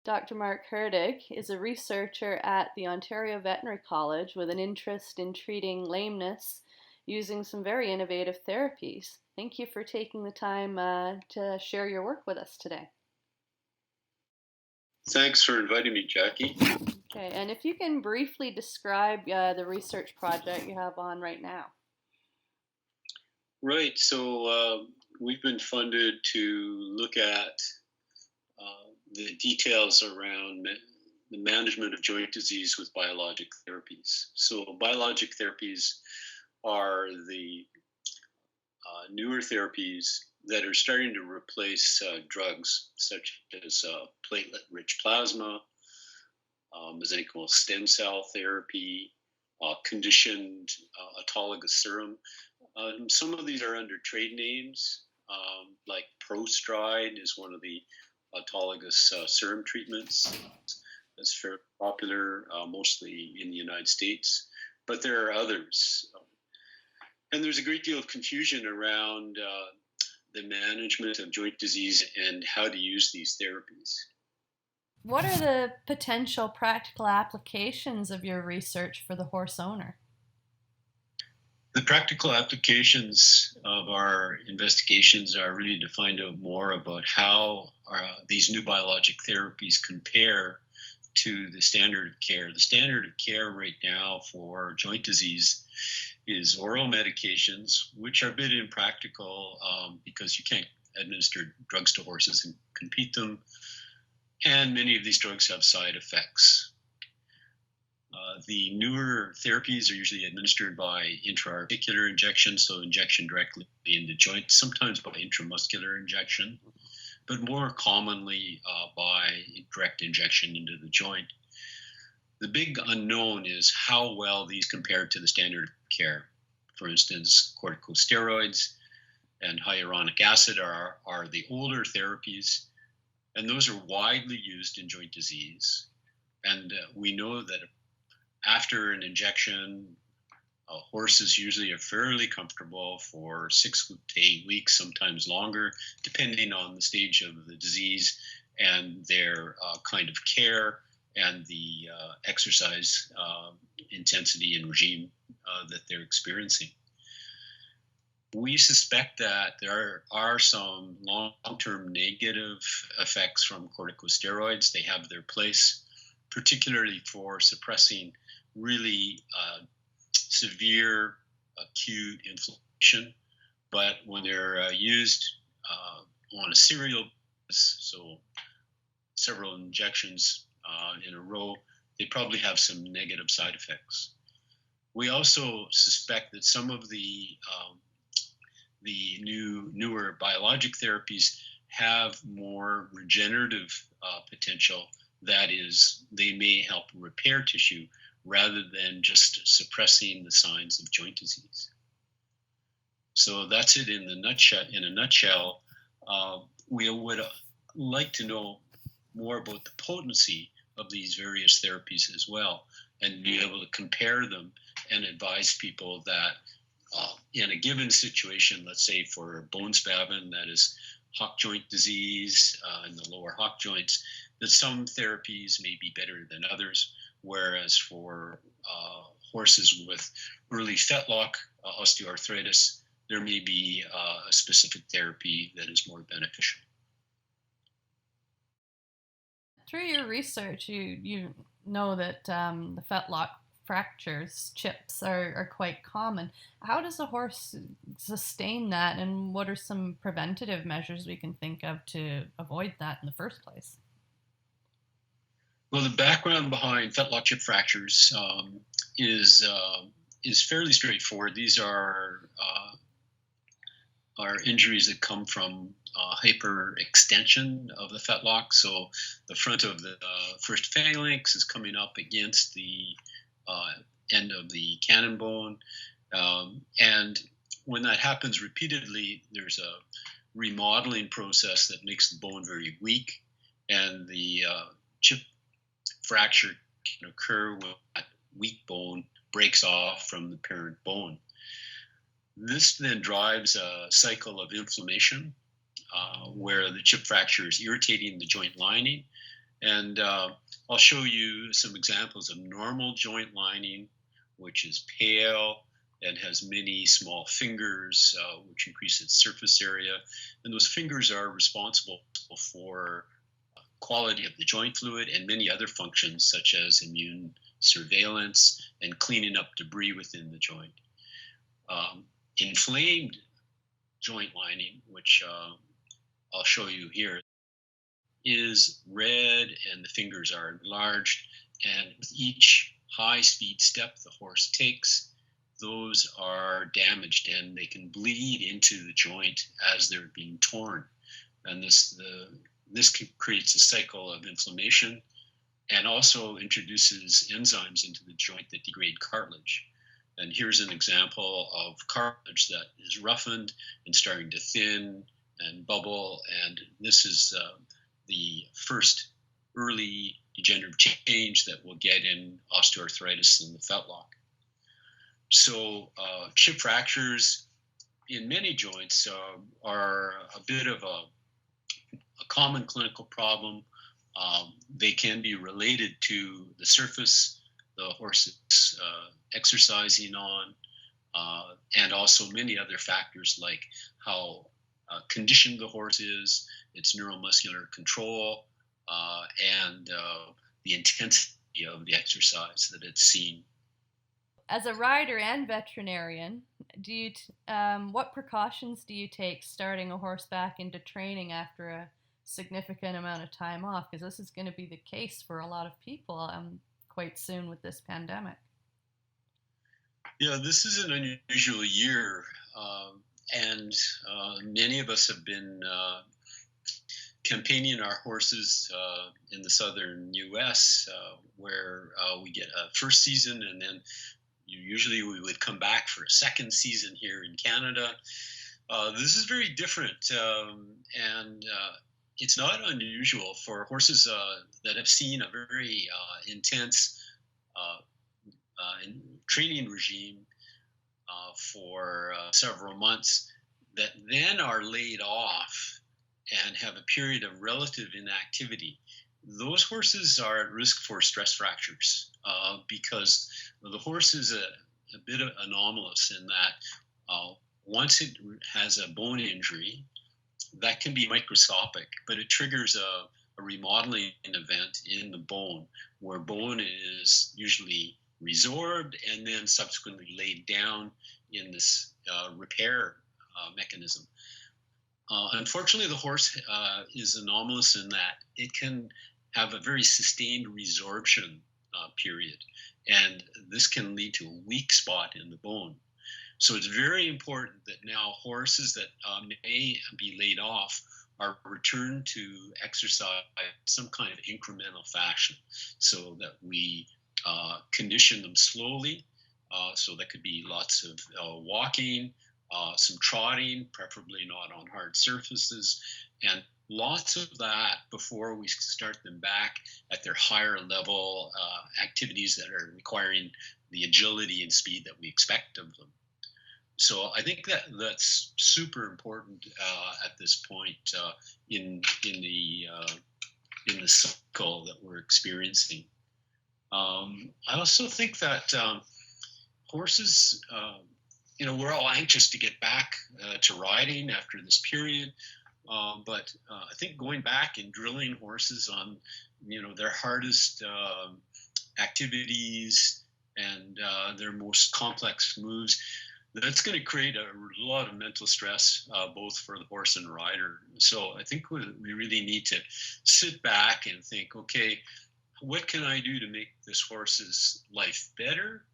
Dr. Mark Hurtig is a researcher at the Ontario Veterinary College with an interest in treating lameness using some very innovative therapies. Thank you for taking the time to share your work with us today. Thanks for inviting me, Jackie. Okay, and if you can briefly describe the research project you have on right now. Right, so we've been funded to look at the details around the management of joint disease with biologic therapies. So, biologic therapies are the newer therapies that are starting to replace drugs such as platelet-rich plasma, mesenchymal stem cell therapy, conditioned autologous serum. Some of these are under trade names, like Prostride is one of the autologous serum treatments that's very popular, mostly in the United States. But there are others. And there's a great deal of confusion around the management of joint disease and how to use these therapies. What are the potential practical applications of your research for the horse owner? The practical applications of our investigations are really to find out more about how these new biologic therapies compare to the standard of care. The standard of care right now for joint disease is oral medications, which are a bit impractical because you can't administer drugs to horses and compete them. And many of these drugs have side effects. The newer therapies are usually administered by intra-articular injection, so injection directly in the joint, sometimes by intramuscular injection, but more commonly by direct injection into the joint. The big unknown is how well these compare to the standard of care. For instance, corticosteroids and hyaluronic acid are the older therapies, and those are widely used in joint disease. And we know that after an injection, horses usually are fairly comfortable for 6 to 8 weeks, sometimes longer, depending on the stage of the disease and their kind of care and the exercise intensity and regime that they're experiencing. We suspect that there are some long-term negative effects from corticosteroids. They have their place, particularly for suppressing really severe acute inflammation. But when they're used on a serial basis, so several injections in a row, they probably have some negative side effects. We also suspect that some of the newer biologic therapies have more regenerative potential. That is, they may help repair tissue rather than just suppressing the signs of joint disease. So that's it in a nutshell. We would like to know more about the potency of these various therapies as well, and be able to compare them and advise people that in a given situation, let's say for bone spavin, that is hock joint disease in the lower hock joints, that some therapies may be better than others, whereas for horses with early fetlock osteoarthritis, there may be a specific therapy that is more beneficial. Through your research, you know that the fetlock fractures, chips, are quite common. How does a horse sustain that, and what are some preventative measures we can think of to avoid that in the first place? Well, the background behind fetlock chip fractures is fairly straightforward. These are injuries that come from hyperextension of the fetlock. So the front of the first phalanx is coming up against the end of the cannon bone. And when that happens repeatedly, there's a remodeling process that makes the bone very weak, and the chip fracture can occur when that weak bone breaks off from the parent bone. This then drives a cycle of inflammation where the chip fracture is irritating the joint lining, And I'll show you some examples of normal joint lining, which is pale and has many small fingers, which increase its surface area. And those fingers are responsible for quality of the joint fluid and many other functions, such as immune surveillance and cleaning up debris within the joint. Inflamed joint lining, which I'll show you here, is red and the fingers are enlarged. And with each high speed step the horse takes, those are damaged and they can bleed into the joint as they're being torn. And this creates a cycle of inflammation and also introduces enzymes into the joint that degrade cartilage. And here's an example of cartilage that is roughened and starting to thin and bubble. And this is the first early degenerative change that we'll get in osteoarthritis in the fetlock. So chip fractures in many joints are a bit of a common clinical problem. They can be related to the surface the horse is exercising on, and also many other factors like how conditioned the horse is, its neuromuscular control, and the intensity of the exercise that it's seen. As a rider and veterinarian, what precautions do you take starting a horse back into training after a significant amount of time off? Because this is going to be the case for a lot of people quite soon with this pandemic. Yeah, this is an unusual year, and many of us have been campaigning our horses in the southern U.S., where we get a first season, and then usually we would come back for a second season here in Canada. This is very different, and it's not unusual for horses that have seen a very intense training regime for several months that then are laid off and have a period of relative inactivity. Those horses are at risk for stress fractures because the horse is a bit anomalous in that once it has a bone injury, that can be microscopic, but it triggers a remodeling event in the bone where bone is usually resorbed and then subsequently laid down in this repair mechanism. Unfortunately, the horse is anomalous in that it can have a very sustained resorption period, and this can lead to a weak spot in the bone. So it's very important that now horses that may be laid off are returned to exercise some kind of incremental fashion so that we condition them slowly. So that could be lots of walking, some trotting, preferably not on hard surfaces, and lots of that before we start them back at their higher level activities that are requiring the agility and speed that we expect of them. So I think that's super important at this point in the cycle that we're experiencing. I also think that horses, we're all anxious to get back to riding after this period, but I think going back and drilling horses on, their hardest activities and their most complex moves, that's going to create a lot of mental stress, both for the horse and rider. So I think we really need to sit back and think, okay, what can I do to make this horse's life better,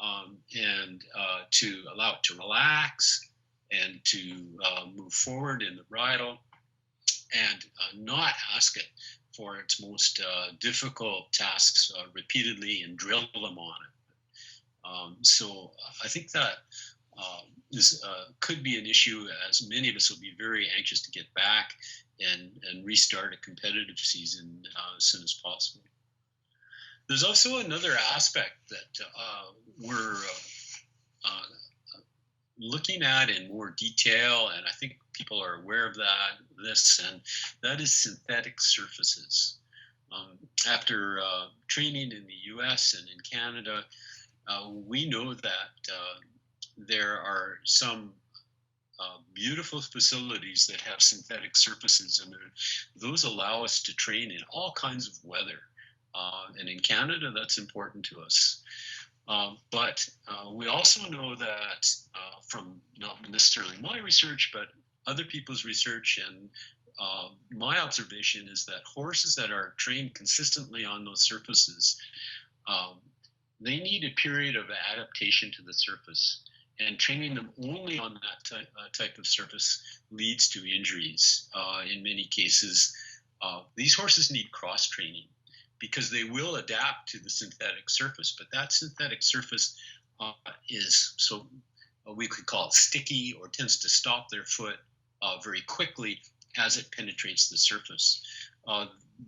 and to allow it to relax and to move forward in the bridle, and not ask it for its most difficult tasks repeatedly and drill them on it. So I think that this could be an issue, as many of us will be very anxious to get back and restart a competitive season as soon as possible. There's also another aspect that we're looking at in more detail, and I think people are aware of this, and that is synthetic surfaces. After training in the US and in Canada, we know that there are some beautiful facilities that have synthetic surfaces, and those allow us to train in all kinds of weather. And in Canada, that's important to us. But we also know that from not necessarily my research, but other people's research, and my observation is that horses that are trained consistently on those surfaces, um, they need a period of adaptation to the surface. And training them only on that type of surface leads to injuries. In many cases, these horses need cross training because they will adapt to the synthetic surface, but that synthetic surface is so we could call it sticky, or tends to stop their foot very quickly as it penetrates the surface.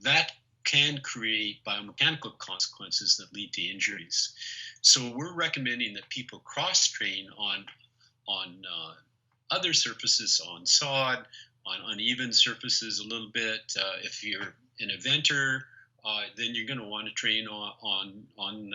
That can create biomechanical consequences that lead to injuries. So we're recommending that people cross train on other surfaces, on sod, on uneven surfaces a little bit. If you're an eventer, then you're going to want to train on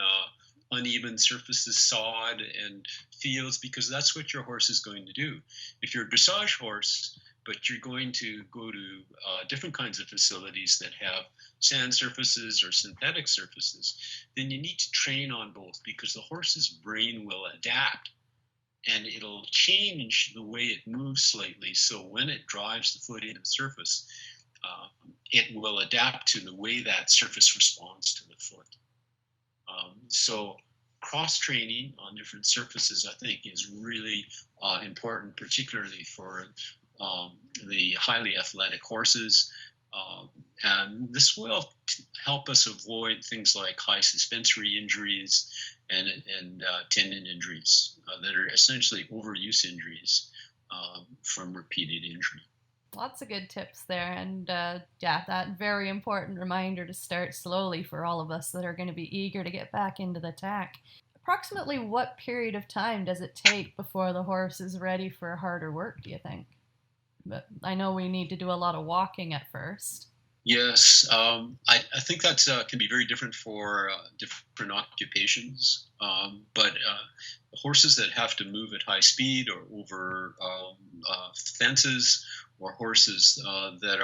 uneven surfaces, sod and fields, because that's what your horse is going to do. If you're a dressage horse, but you're going to go to different kinds of facilities that have sand surfaces or synthetic surfaces, then you need to train on both, because the horse's brain will adapt and it'll change the way it moves slightly. So when it drives the foot into the surface, it will adapt to the way that surface responds to the foot. So cross training on different surfaces, I think, is really important, particularly for the highly athletic horses. And this will help us avoid things like high suspensory injuries and tendon injuries that are essentially overuse injuries from repeated injury. Lots of good tips there, and yeah, that very important reminder to start slowly for all of us that are going to be eager to get back into the tack. Approximately what period of time does it take before the horse is ready for harder work, do you think? But I know we need to do a lot of walking at first. Yes, I think that can be very different for different occupations. But horses that have to move at high speed or over fences, or horses that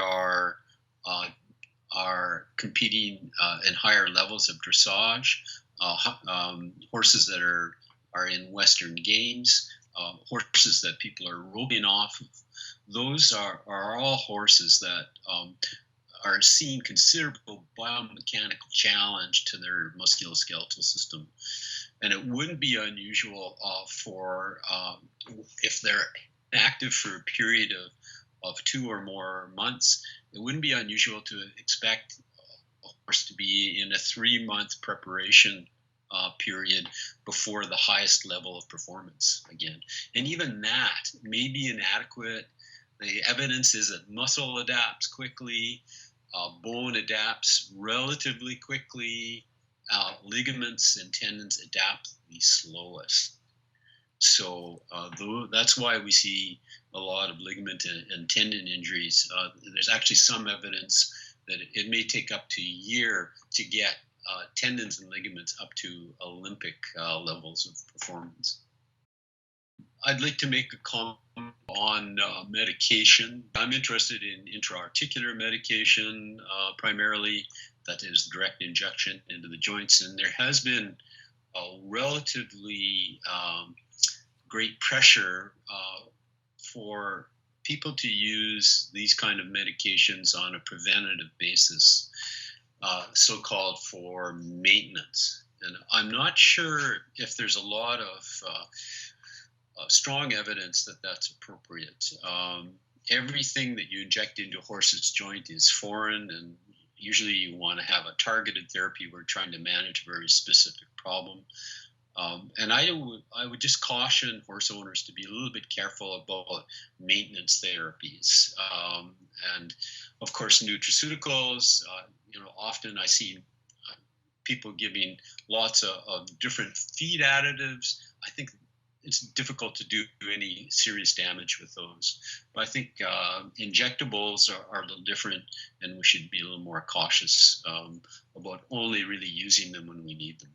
are competing in higher levels of dressage, horses that are in Western games, horses that people are roping off of. Those are all horses that are seeing considerable biomechanical challenge to their musculoskeletal system. And it wouldn't be unusual for if they're active for a period of 2 or more months, it wouldn't be unusual to expect a horse to be in a 3-month preparation period before the highest level of performance again. And even that may be inadequate. The evidence is that muscle adapts quickly, bone adapts relatively quickly, ligaments and tendons adapt the slowest. So that's why we see a lot of ligament and tendon injuries. There's actually some evidence that it may take up to a year to get tendons and ligaments up to Olympic levels of performance. I'd like to make a comment on medication. I'm interested in intra-articular medication, primarily, that is direct injection into the joints. And there has been a relatively great pressure for people to use these kind of medications on a preventative basis, so-called for maintenance. And I'm not sure if there's a lot of strong evidence that that's appropriate. Everything that you inject into a horse's joint is foreign, and usually you want to have a targeted therapy. We're trying to manage a very specific problem. And I would just caution horse owners to be a little bit careful about maintenance therapies. And of course, nutraceuticals, often I see people giving lots of different feed additives. I think it's difficult to do any serious damage with those. But I think injectables are a little different, and we should be a little more cautious about only really using them when we need them.